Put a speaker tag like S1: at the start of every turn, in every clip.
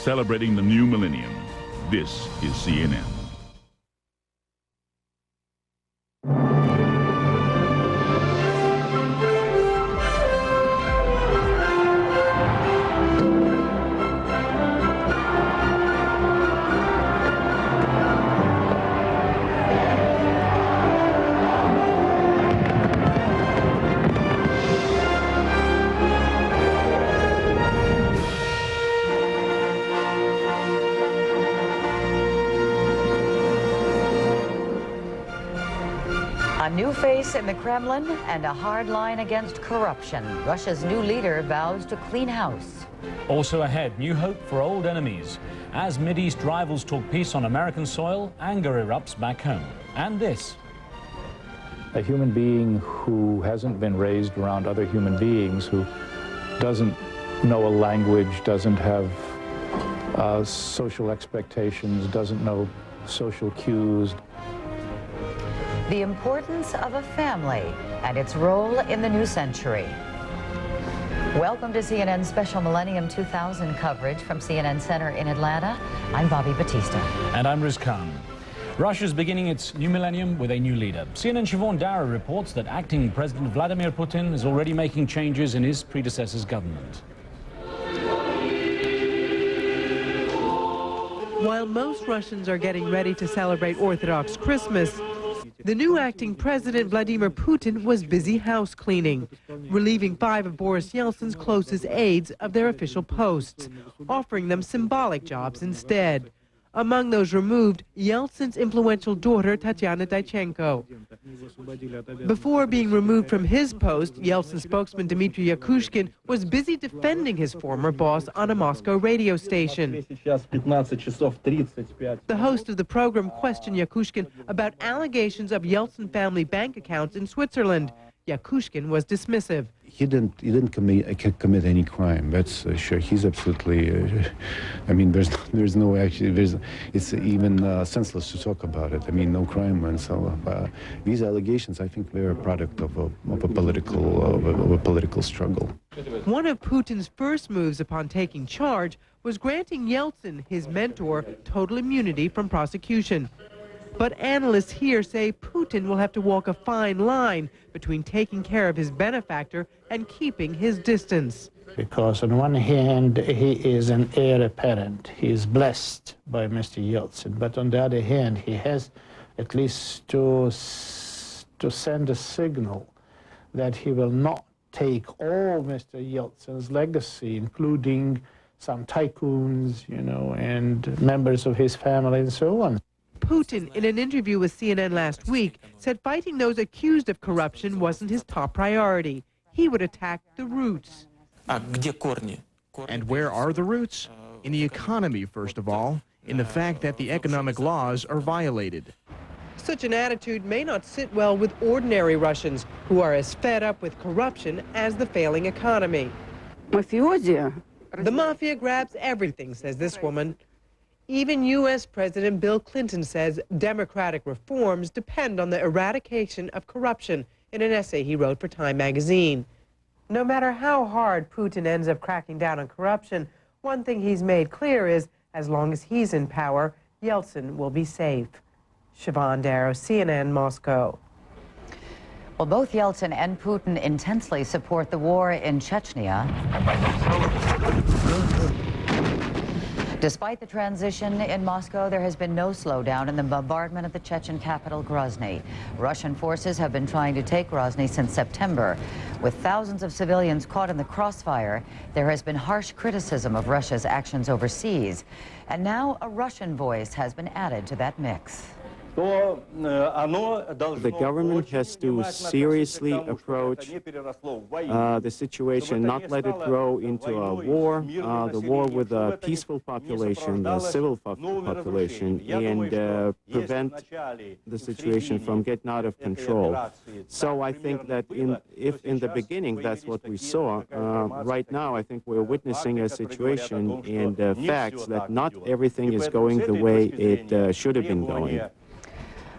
S1: celebrating the new millennium. This is CNN.
S2: A new face in the Kremlin and a hard line against corruption. Russia's new leader vows to clean house.
S3: Also ahead, new hope for old enemies. As Mideast rivals talk peace on American soil, anger erupts back home. And this.
S4: A human being who hasn't been raised around other human beings, who doesn't know a language, doesn't have social expectations, doesn't know social cues.
S2: The importance of a family and its role in the new century. Welcome to CNN's special Millennium 2000 coverage from CNN Center in Atlanta. I'm Bobby Batista.
S3: And I'm Riz Khan. Russia's beginning its new millennium with a new leader. CNN Siobhan Dara reports that acting President Vladimir Putin is already making changes in his predecessor's government.
S5: While most Russians are getting ready to celebrate Orthodox Christmas, the new acting president, Vladimir Putin, was busy house cleaning, relieving 5 of Boris Yeltsin's closest aides of their official posts, offering them symbolic jobs instead. Among those removed, Yeltsin's influential daughter, Tatyana Dychenko. Before being removed from his post, Yeltsin spokesman Dmitry Yakushkin was busy defending his former boss on a Moscow radio station. The host of the program questioned Yakushkin about allegations of Yeltsin family bank accounts in Switzerland. Yakushkin was dismissive.
S6: He didn't commit any crime. That's sure. He's absolutely. I mean, there's no actually. It's even senseless to talk about it. I mean, no crime, and so these allegations, I think, they're a product of a political struggle.
S5: One of Putin's first moves upon taking charge was granting Yeltsin, his mentor, total immunity from prosecution. But analysts here say Putin will have to walk a fine line between taking care of his benefactor and keeping his distance.
S7: Because on one hand, he is an heir apparent. He is blessed by Mr. Yeltsin. But on the other hand, he has at least to send a signal that he will not take all Mr. Yeltsin's legacy, including some tycoons, you know, and members of his family and so on.
S5: Putin, in an interview with CNN last week, said fighting those accused of corruption wasn't his top priority. He would attack the roots.
S8: And where are the roots? In the economy, first of all, in the fact that the economic laws are violated.
S5: Such an attitude may not sit well with ordinary Russians who are as fed up with corruption as the failing economy. The mafia grabs everything, says this woman. Even U.S. President Bill Clinton says democratic reforms depend on the eradication of corruption in an essay he wrote for Time magazine. No matter how hard Putin ends up cracking down on corruption, one thing he's made clear is as long as he's in power, Yeltsin will be safe. Siobhan Darrow, CNN, Moscow.
S2: Well, both Yeltsin and Putin intensely support the war in Chechnya. Despite the transition in Moscow, there has been no slowdown in the bombardment of the Chechen capital, Grozny. Russian forces have been trying to take Grozny since September. With thousands of civilians caught in the crossfire, there has been harsh criticism of Russia's actions overseas. And now a Russian voice has been added to that mix.
S9: The government has to seriously approach the situation, not let it grow into a war, the war with a peaceful population, the civil population, and prevent the situation from getting out of control. So I think that if in the beginning that's what we saw, right now I think we're witnessing a situation and facts that not everything is going the way it should have been going.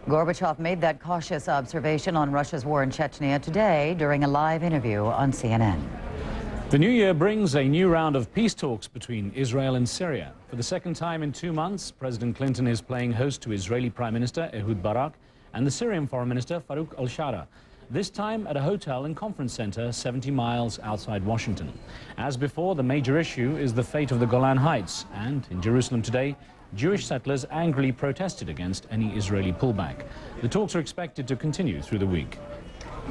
S2: Gorbachev made that cautious observation on Russia's war in Chechnya today during a live interview on CNN.
S3: The new year brings a new round of peace talks between Israel and Syria. For the second time in 2 months, President Clinton is playing host to Israeli Prime Minister Ehud Barak and the Syrian Foreign Minister Farouk al-Shara, this time at a hotel and conference center 70 miles outside Washington. As before, the major issue is the fate of the Golan Heights, and in Jerusalem today, Jewish settlers angrily protested against any Israeli pullback. The talks are expected to continue through the week.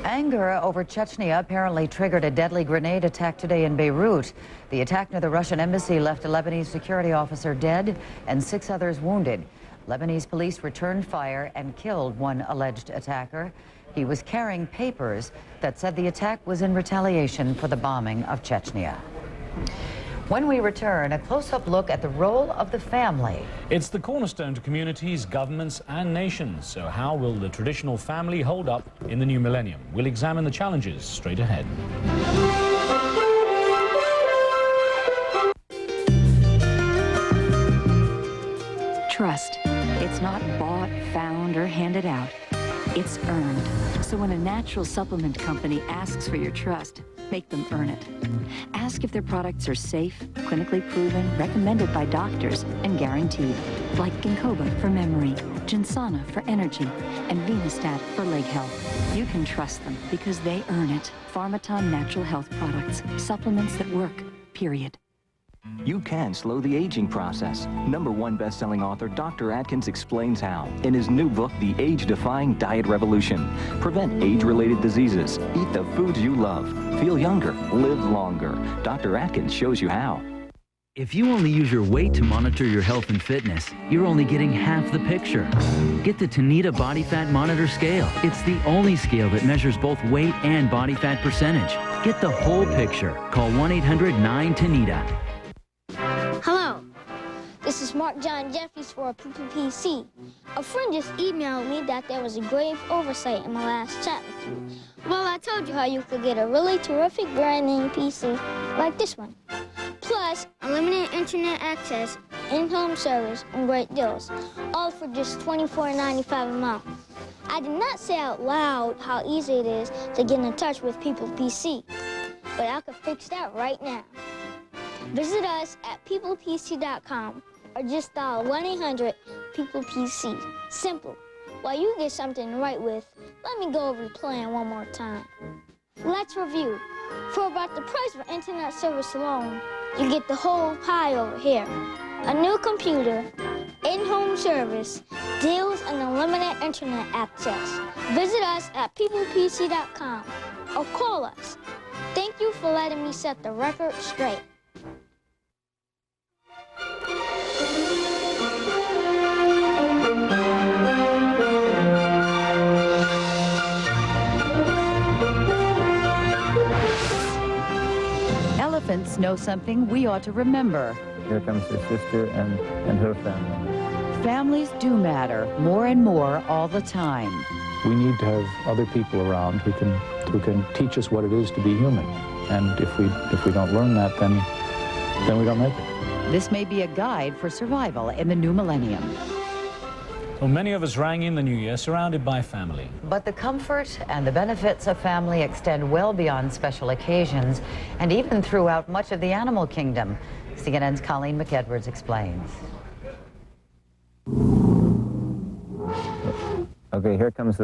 S2: Anger over Chechnya apparently triggered a deadly grenade attack today in Beirut. The attack near the Russian embassy left a Lebanese security officer dead and 6 others wounded. Lebanese police returned fire and killed one alleged attacker. He was carrying papers that said the attack was in retaliation for the bombing of Chechnya. When we return, a close-up look at the role of the family.
S3: It's the cornerstone to communities, governments, and nations. So how will the traditional family hold up in the new millennium? We'll examine the challenges straight ahead.
S10: Trust. It's not bought, found, or handed out. It's earned. So when a natural supplement company asks for your trust, make them earn it. Ask if their products are safe, clinically proven, recommended by doctors, and guaranteed. Like Ginkgoba for memory, Ginsana for energy, and Venustat for leg health. You can trust them because they earn it. Pharmaton Natural Health Products. Supplements that work, period.
S11: You can slow the aging process. #1 best-selling author Dr. Atkins explains how in his new book, The Age-Defying Diet Revolution. Prevent age-related diseases. Eat the foods you love. Feel younger. Live longer. Dr. Atkins shows you how.
S12: If you only use your weight to monitor your health and fitness, you're only getting half the picture. Get the Tanita Body Fat Monitor Scale. It's the only scale that measures both weight and body fat percentage. Get the whole picture. Call 1-800-9-TANITA.
S13: Hello, this is Mark John Jeffries for PPPC. A friend just emailed me that there was a grave oversight in my last chat with you. Well, I told you how you could get a really terrific brand name PC like this one. Plus, unlimited internet access, in-home service, and great deals, all for just $24.95 a month. I did not say out loud how easy it is to get in touch with PeoplePC, but I could fix that right now. Visit us at peoplepc.com or just dial 1-800-PEOPLE-PC. Simple. While you get something to write with, let me go over the plan one more time. Let's review. For about the price of internet service alone, you get the whole pie over here. A new computer, in-home service, deals, and unlimited internet access. Visit us at peoplepc.com or call us. Thank you for letting me set the record straight.
S2: Elephants know something we ought to remember.
S14: Here comes her sister and her family.
S2: Families do matter, more and more all the time.
S4: We need to have other people around who can teach us what it is to be human. And if we don't learn that, then we don't make it.
S2: This may be a guide for survival in the new millennium.
S3: Well, many of us rang in the new year surrounded by family.
S2: But the comfort and the benefits of family extend well beyond special occasions and even throughout much of the animal kingdom. CNN's Colleen McEdwards explains.
S14: Okay, here comes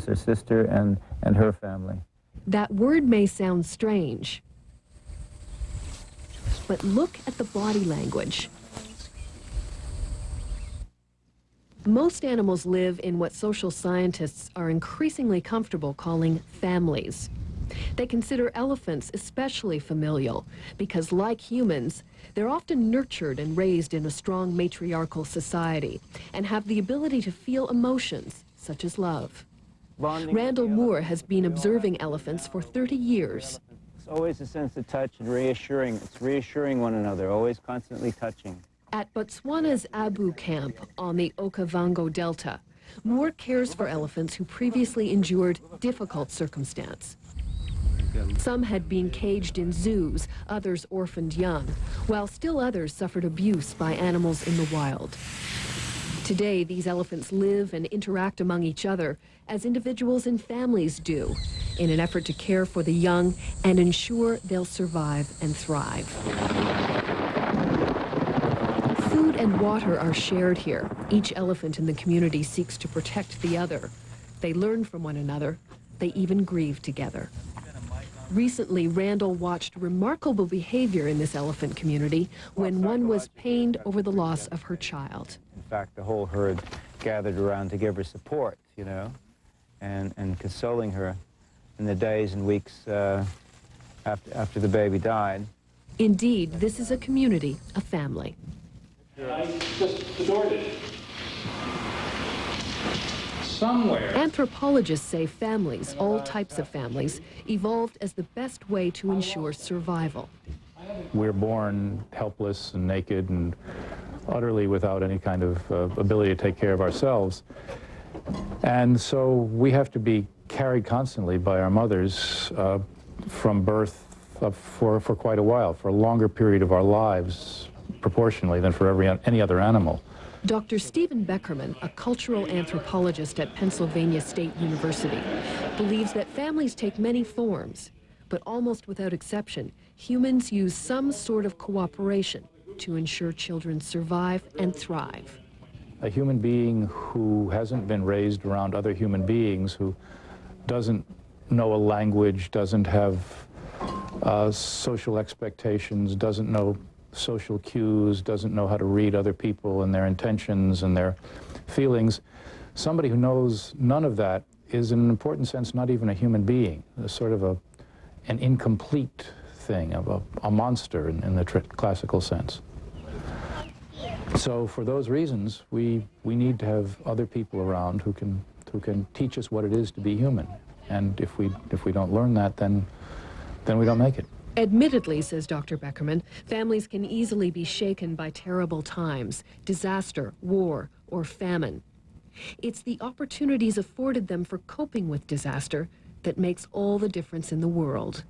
S14: her sister and her family.
S15: That word may sound strange, but look at the body language. Most animals live in what social scientists are increasingly comfortable calling families. They consider elephants especially familial because, like humans, they're often nurtured and raised in a strong matriarchal society and have the ability to feel emotions such as love. Randall Moore has been observing elephants for 30 years.
S14: It's always a sense of touch and reassuring. It's reassuring one another, always constantly touching.
S15: At Botswana's Abu camp on the Okavango Delta, Moore cares for elephants who previously endured difficult circumstance. Some had been caged in zoos, others orphaned young, while still others suffered abuse by animals in the wild. Today, these elephants live and interact among each other as individuals and families do, in an effort to care for the young and ensure they'll survive and thrive. Food and water are shared here. Each elephant in the community seeks to protect the other. They learn from one another. They even grieve together. Recently, Randall watched remarkable behavior in this elephant community when one was pained over the loss of her child.
S14: In fact, the whole herd gathered around to give her support, you know, and consoling her in the days and weeks after the baby died.
S15: Indeed, this is a community, a family.
S4: I just adored it. Somewhere.
S15: Anthropologists say families, all types of families, evolved as the best way to ensure survival.
S4: We're born helpless and naked and utterly without any kind of ability to take care of ourselves. And so we have to be carried constantly by our mothers from birth for quite a while, for a longer period of our lives, proportionally than for any other animal.
S15: Dr. Stephen Beckerman, a cultural anthropologist at Pennsylvania State University, believes that families take many forms, but almost without exception, humans use some sort of cooperation to ensure children survive and thrive.
S4: A human being who hasn't been raised around other human beings, who doesn't know a language, doesn't have social expectations, doesn't know social cues, doesn't know how to read other people and their intentions and their feelings. Somebody who knows none of that is, in an important sense, not even a human being, a sort of an incomplete thing, of a monster in the classical sense. So for those reasons, we need to have other people around who can teach us what it is to be human. And if we don't learn that, then we don't make it.
S15: Admittedly, says Dr. Beckerman, families can easily be shaken by terrible times, disaster, war, or famine. It's the opportunities afforded them for coping with disaster that makes all the difference in the world.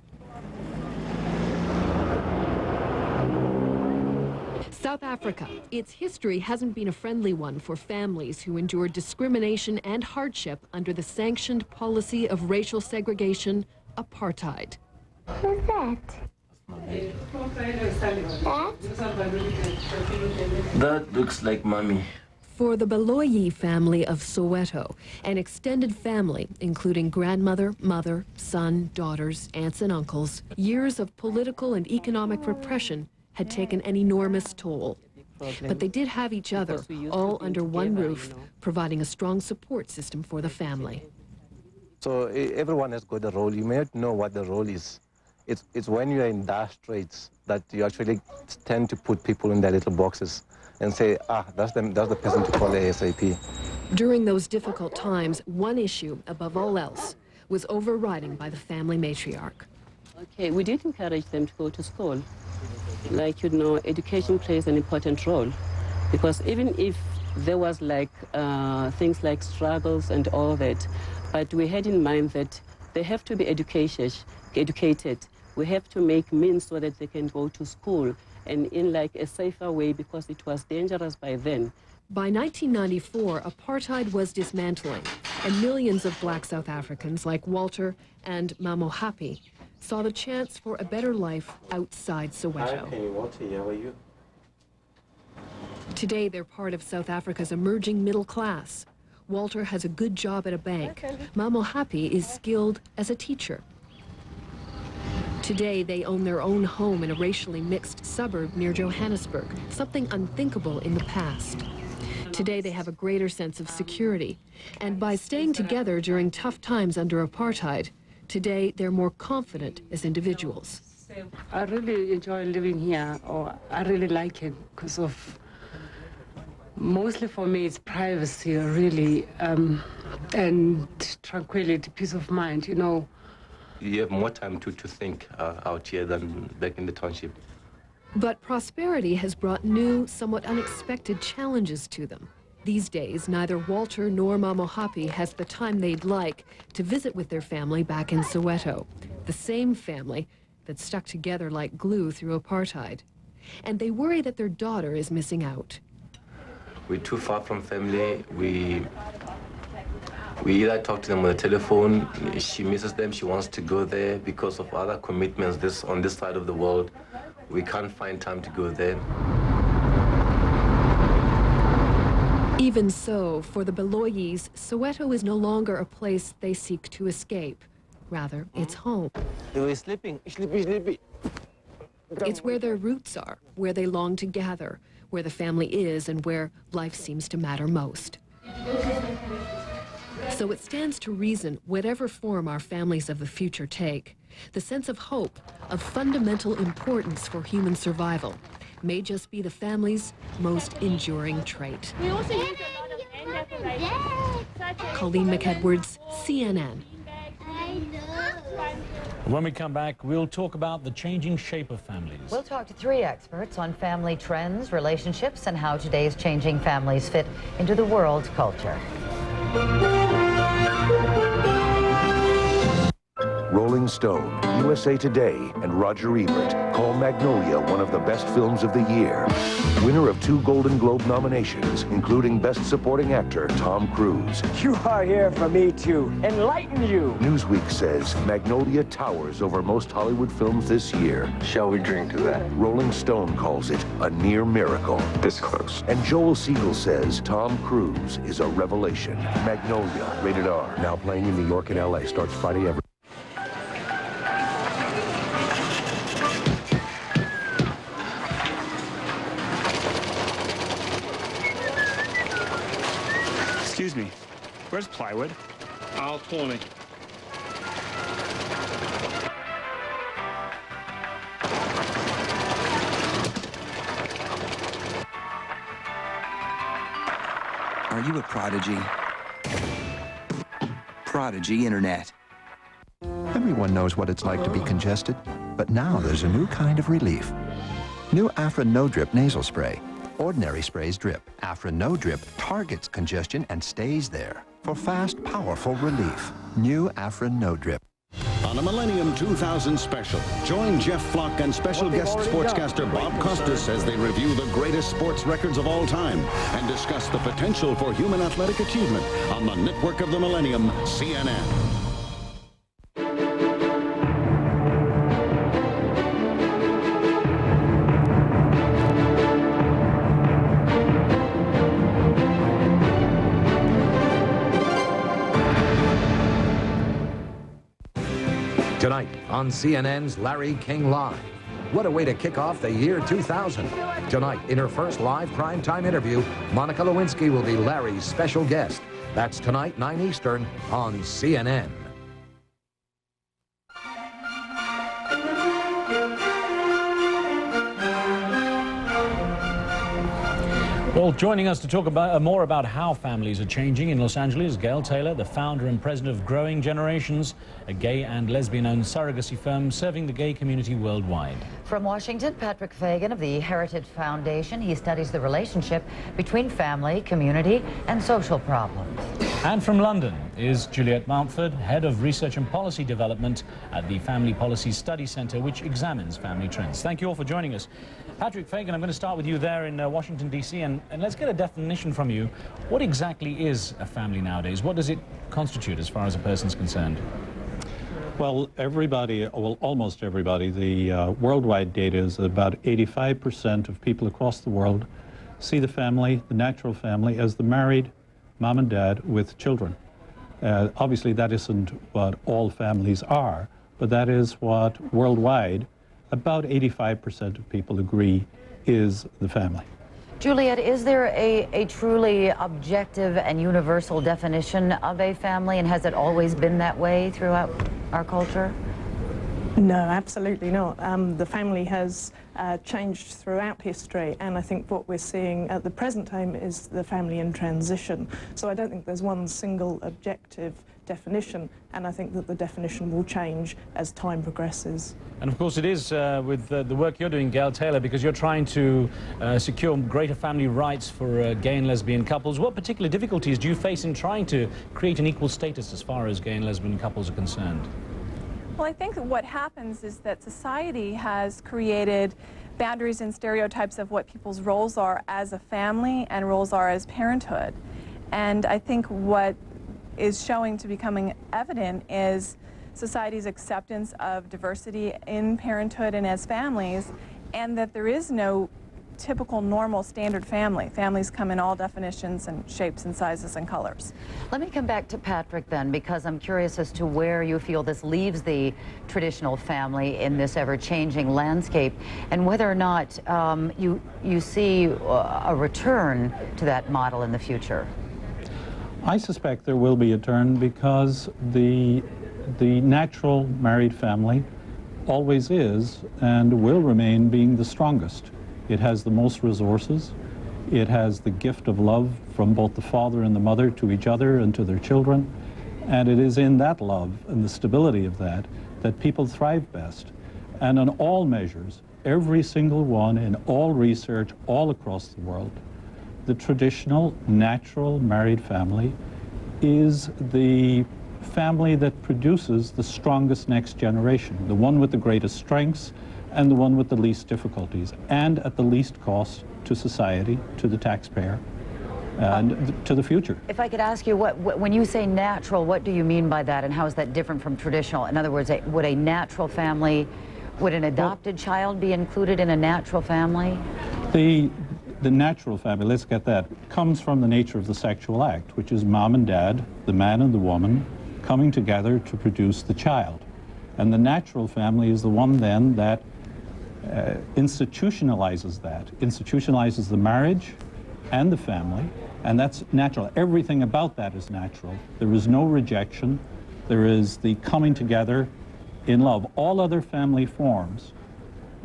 S15: South Africa. Its history hasn't been a friendly one for families who endured discrimination and hardship under the sanctioned policy of racial segregation, apartheid.
S13: Who's that?
S16: That looks like mommy.
S15: For the Baloyi family of Soweto, an extended family, including grandmother, mother, son, daughters, aunts and uncles, years of political and economic repression had taken an enormous toll. But they did have each other, all under one roof, providing a strong support system for the family.
S17: So everyone has got a role. You may not know what the role is. It's when you're in dire straits that you actually tend to put people in their little boxes and say, that's the person to call ASAP.
S15: During those difficult times, one issue, above all else, was overriding by the family matriarch.
S18: Okay, we did encourage them to go to school. Like, you know, education plays an important role, because even if there was like things like struggles and all that, but we had in mind that they have to be educated. We have to make means so that they can go to school and in like a safer way, because it was dangerous by then.
S15: By 1994, apartheid was dismantling, and millions of black South Africans like Walter and Mamo Happy saw the chance for a better life outside Soweto.
S17: Hi, Walter, how are you?
S15: Today, they're part of South Africa's emerging middle class. Walter has a good job at a bank. Mamo Happy is skilled as a teacher. Today, they own their own home in a racially mixed suburb near Johannesburg, something unthinkable in the past. Today, they have a greater sense of security. And by staying together during tough times under apartheid, today, they're more confident as individuals.
S19: I really enjoy living here, or I really like it because of, mostly for me, it's privacy, really, and tranquility, peace of mind, you know.
S17: You have more time to think out here than back in the township.
S15: But prosperity has brought new, somewhat unexpected challenges to them. These days, neither Walter nor Mamo Happy has the time they'd like to visit with their family back in Soweto, the same family that stuck together like glue through apartheid. And they worry that their daughter is missing out.
S17: We're too far from family. We either talk to them on the telephone, she misses them, she wants to go there because of other commitments on this side of the world. We can't find time to go there.
S15: Even so, for the Beloyes, Soweto is no longer a place they seek to escape. Rather, it's home.
S17: Sleepy.
S15: It's where their roots are, where they long to gather, where the family is, and where life seems to matter most. So it stands to reason, whatever form our families of the future take, the sense of hope, of fundamental importance for human survival, may just be the family's most enduring trait. Colleen McEdwards, CNN.
S3: When we come back, we'll talk about the changing shape of families.
S2: We'll talk to 3 experts on family trends, relationships, and how today's changing families fit into the world's culture.
S20: Rolling Stone, USA Today, and Roger Ebert call Magnolia one of the best films of the year. Winner of 2 Golden Globe nominations, including Best Supporting Actor Tom Cruise.
S21: You are here for me to enlighten you.
S20: Newsweek says Magnolia towers over most Hollywood films this year.
S17: Shall we drink to that?
S20: Rolling Stone calls it a near miracle.
S17: This close.
S20: And Joel Siegel says Tom Cruise is a revelation. Magnolia, rated R. Now playing in New York and LA. Starts Friday every.
S22: Excuse me, where's plywood? Aisle 20.
S23: Are you a prodigy? Prodigy Internet.
S24: Everyone knows what it's like to be congested, but now there's a new kind of relief. New Afra No Drip Nasal Spray. Ordinary sprays drip. Afra No Drip targets congestion and stays there for fast, powerful relief. New Afra No Drip.
S25: On a Millennium 2000 special, join Jeff Flock and special guest sportscaster Bob Costas as they review the greatest sports records of all time and discuss the potential for human athletic achievement on the network of the Millennium, CNN.
S26: Tonight on CNN's Larry King Live. What a way to kick off the year 2000. Tonight, in her first live primetime interview, Monica Lewinsky will be Larry's special guest. That's tonight, 9 Eastern, on CNN.
S3: Well, joining us to talk about more about how families are changing in Los Angeles, Gail Taylor, the founder and president of Growing Generations, a gay and lesbian-owned surrogacy firm serving the gay community worldwide.
S2: From Washington, Patrick Fagan of the Heritage Foundation. He studies the relationship between family, community, and social problems.
S3: And from London is Juliet Mountford, head of research and policy development at the Family Policy Study Center, which examines family trends. Thank you all for joining us. Patrick Fagan, I'm going to start with you there in Washington, D.C., and let's get a definition from you. What exactly is a family nowadays? What does it constitute as far as a person's concerned?
S4: Well, everybody, well, almost everybody, the worldwide data is about 85% of people across the world see the family, the natural family, as the married mom and dad with children. Obviously, that isn't what all families are, but that is what worldwide about 85% of people agree is the family.
S2: Juliet, is there a truly objective and universal definition of a family, and has it always been that way throughout our culture?
S27: No, absolutely not. The family has changed throughout history, and I think what we're seeing at the present time is the family in transition. So I don't think there's one single objective definition, and I think that the definition will change as time progresses.
S3: And of course it is with the work you're doing, Gail Taylor, because you're trying to secure greater family rights for gay and lesbian couples. What particular difficulties do you face in trying to create an equal status as far as gay and lesbian couples are concerned?
S28: Well, I think that what happens is that society has created boundaries and stereotypes of what people's roles are as a family and roles are as parenthood. And I think what is showing to becoming evident is society's acceptance of diversity in parenthood and as families, and that there is no typical normal standard family. Families come in all definitions and shapes and sizes and colors.
S2: Let me come back to Patrick then, because I'm curious as to where you feel this leaves the traditional family in this ever-changing landscape, and whether or not you see a return to that model in the future.
S1: I suspect there will be a turn, because the natural married family always is and will remain being the strongest. It has the most resources. It has the gift of love from both the father and the mother to each other and to their children. And it is in that love and the stability of that that people thrive best. And on all measures, every single one, in all research all across the world, the traditional natural married family is the family that produces the strongest next generation, the one with the greatest strengths and the one with the least difficulties, and at the least cost to society, to the taxpayer, and to the future.
S2: If I could ask you, when you say natural, what do you mean by that, and how is that different from traditional? In other words, would a natural family, would an adopted child be included in a natural family?
S1: The natural family, let's get that, comes from the nature of the sexual act, which is mom and dad, the man and the woman, coming together to produce the child. And the natural family is the one then that institutionalizes the marriage and the family, and that's natural. Everything about that is natural. There is no rejection. There is the coming together in love. All other family forms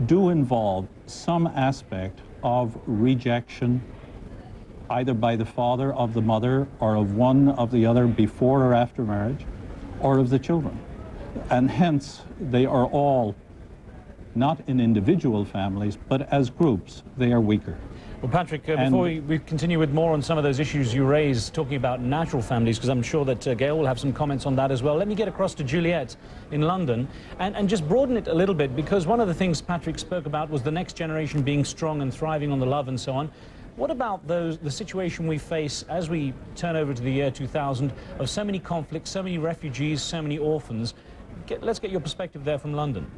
S1: do involve some aspect of rejection, either by the father of the mother or of one of the other before or after marriage, or of the children. And hence, they are all not in individual families, but as groups, they are weaker.
S3: Well, Patrick, before we continue with more on some of those issues you raised, talking about natural families, because I'm sure that Gail will have some comments on that as well, let me get across to Juliet in London and just broaden it a little bit, because one of the things Patrick spoke about was the next generation being strong and thriving on the love and so on. What about the situation we face as we turn over to the year 2000 of so many conflicts, so many refugees, so many orphans? Let's get your perspective there from London.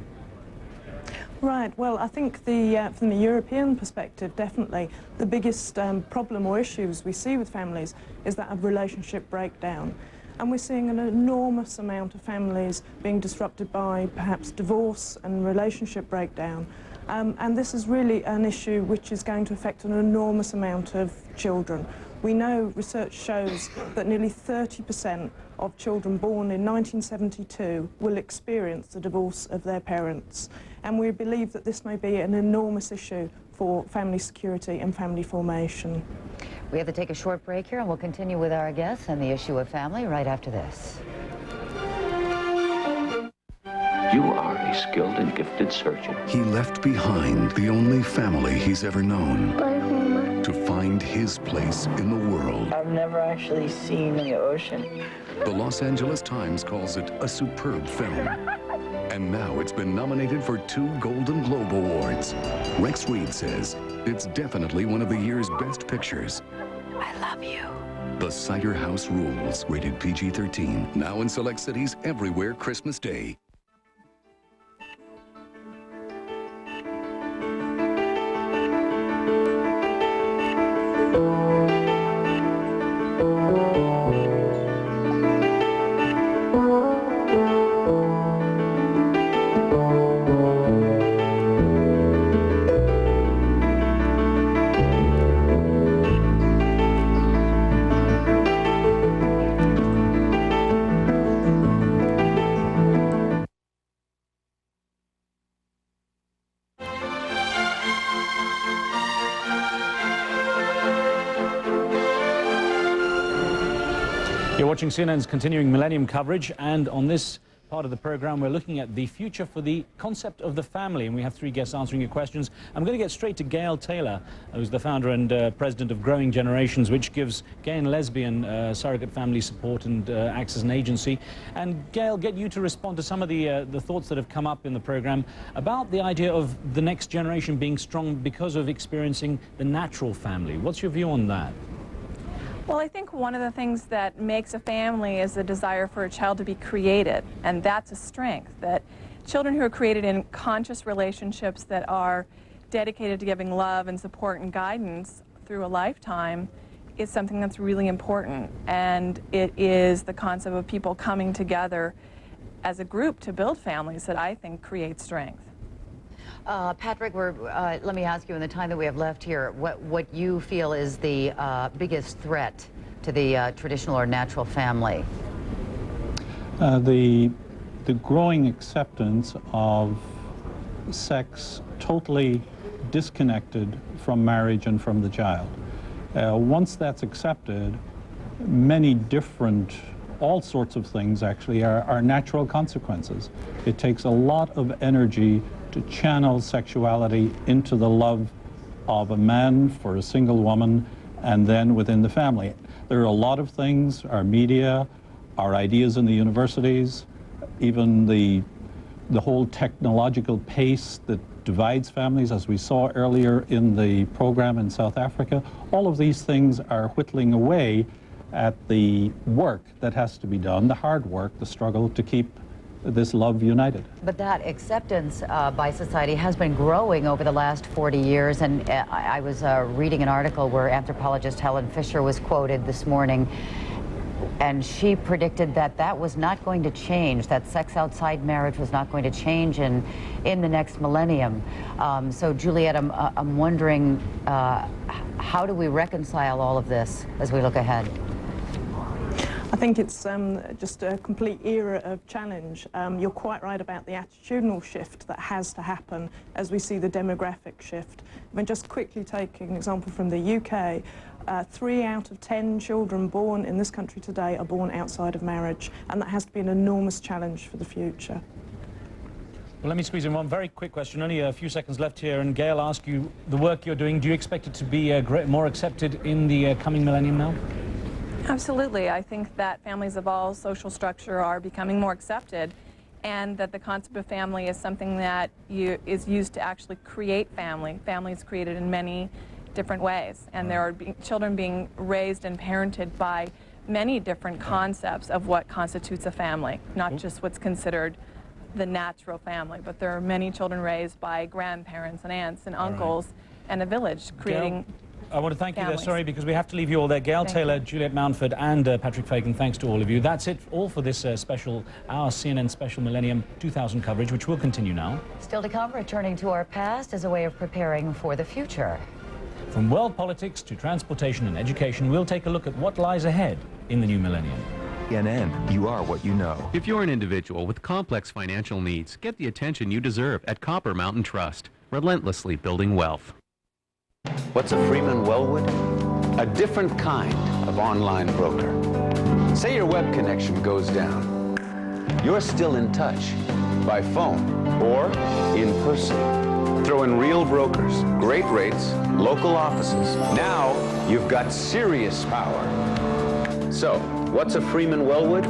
S27: Right, well, I think from the European perspective, definitely, the biggest problem or issues we see with families is that of relationship breakdown. And we're seeing an enormous amount of families being disrupted by perhaps divorce and relationship breakdown. And this is really an issue which is going to affect an enormous amount of children. We know research shows that nearly 30% of children born in 1972 will experience the divorce of their parents. And we believe that this may be an enormous issue for family security and family formation.
S2: We have to take a short break here, and we'll continue with our guests and the issue of family right after this.
S5: You are a skilled and gifted surgeon.
S25: He left behind the only family he's ever known.
S13: Bye, Homer.
S25: To find his place in the world.
S6: I've never actually seen the ocean.
S25: The Los Angeles Times calls it a superb film. And now it's been nominated for 2 Golden Globe Awards. Rex Reed says it's definitely one of the year's best pictures.
S2: I love you.
S25: The Cider House Rules, rated PG-13. Now in select cities everywhere Christmas Day.
S3: You're watching CNN's continuing Millennium coverage, and on this part of the program we're looking at the future for the concept of the family, and we have 3 guests answering your questions. I'm going to get straight to Gail Taylor, who's the founder and president of Growing Generations, which gives gay and lesbian surrogate family support and acts as an agency. And Gail, get you to respond to some of the thoughts that have come up in the program about the idea of the next generation being strong because of experiencing the natural family. What's your view on that?
S28: Well, I think one of the things that makes a family is the desire for a child to be created, and that's a strength, that children who are created in conscious relationships that are dedicated to giving love and support and guidance through a lifetime is something that's really important, and it is the concept of people coming together as a group to build families that I think create strength.
S2: Patrick, let me ask you in the time that we have left here, what you feel is the biggest threat to the traditional or natural family?
S1: The growing acceptance of sex totally disconnected from marriage and from the child. Once that's accepted, many different, all sorts of things actually are natural consequences. It takes a lot of energy to channel sexuality into the love of a man for a single woman and then within the family. There are a lot of things, our media, our ideas in the universities, even the whole technological pace that divides families, as we saw earlier in the program in South Africa. All of these things are whittling away at the work that has to be done, the hard work, the struggle to keep this love united.
S2: But that acceptance by society has been growing over the last 40 years, and I was reading an article where anthropologist Helen Fisher was quoted this morning, and she predicted that that was not going to change, that sex outside marriage was not going to change in the next millennium. So Juliet, I'm wondering, how do we reconcile all of this as we look ahead?
S27: I think it's just a complete era of challenge. You're quite right about the attitudinal shift that has to happen as we see the demographic shift. I mean, just quickly taking an example from the UK, 3 out of 10 children born in this country today are born outside of marriage, and that has to be an enormous challenge for the future.
S3: Well, let me squeeze in one very quick question, only a few seconds left here, and Gail, I'll ask you, the work you're doing, do you expect it to be more accepted in the coming millennium now?
S28: Absolutely. I think that families of all social structure are becoming more accepted, and that the concept of family is something that is used to actually create family. Family is created in many different ways, and there are children being raised and parented by many different concepts of what constitutes a family, not just what's considered the natural family, but there are many children raised by grandparents and aunts and uncles and a village creating
S3: Gail, I want to thank you there,
S28: families.
S3: sorry, because we have to leave you all there. Gail Taylor, Juliet Mountford, and Patrick Fagan, thanks to all of you. That's it all for this special, our CNN Special Millennium 2000 coverage, which will continue now.
S2: Still to come, returning to our past as a way of preparing for the future.
S3: From world politics to transportation and education, we'll take a look at what lies ahead in the new millennium.
S24: CNN, you are what you know.
S7: If you're an individual with complex financial needs, get the attention you deserve at Copper Mountain Trust, relentlessly building wealth.
S8: What's a Freeman Wellwood? A different kind of online broker. Say your web connection goes down. You're still in touch by phone or in person. Throw in real brokers, great rates, local offices. Now you've got serious power. So, what's a Freeman Wellwood?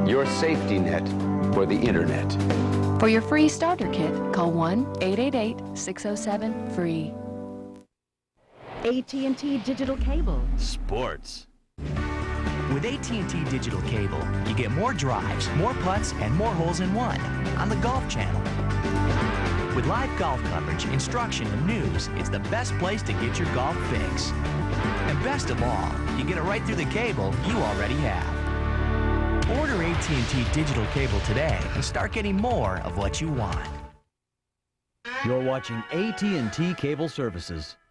S8: Your safety net for the internet.
S9: For your free starter kit, call 1-888-607-FREE.
S10: AT&T Digital Cable.
S11: Sports. With AT&T Digital Cable, you get more drives, more putts, and more holes in one on the Golf Channel. With live golf coverage, instruction, and news, it's the best place to get your golf fix. And best of all, you get it right through the cable you already have. Order AT&T Digital Cable today and start getting more of what you want.
S12: You're watching AT&T Cable Services.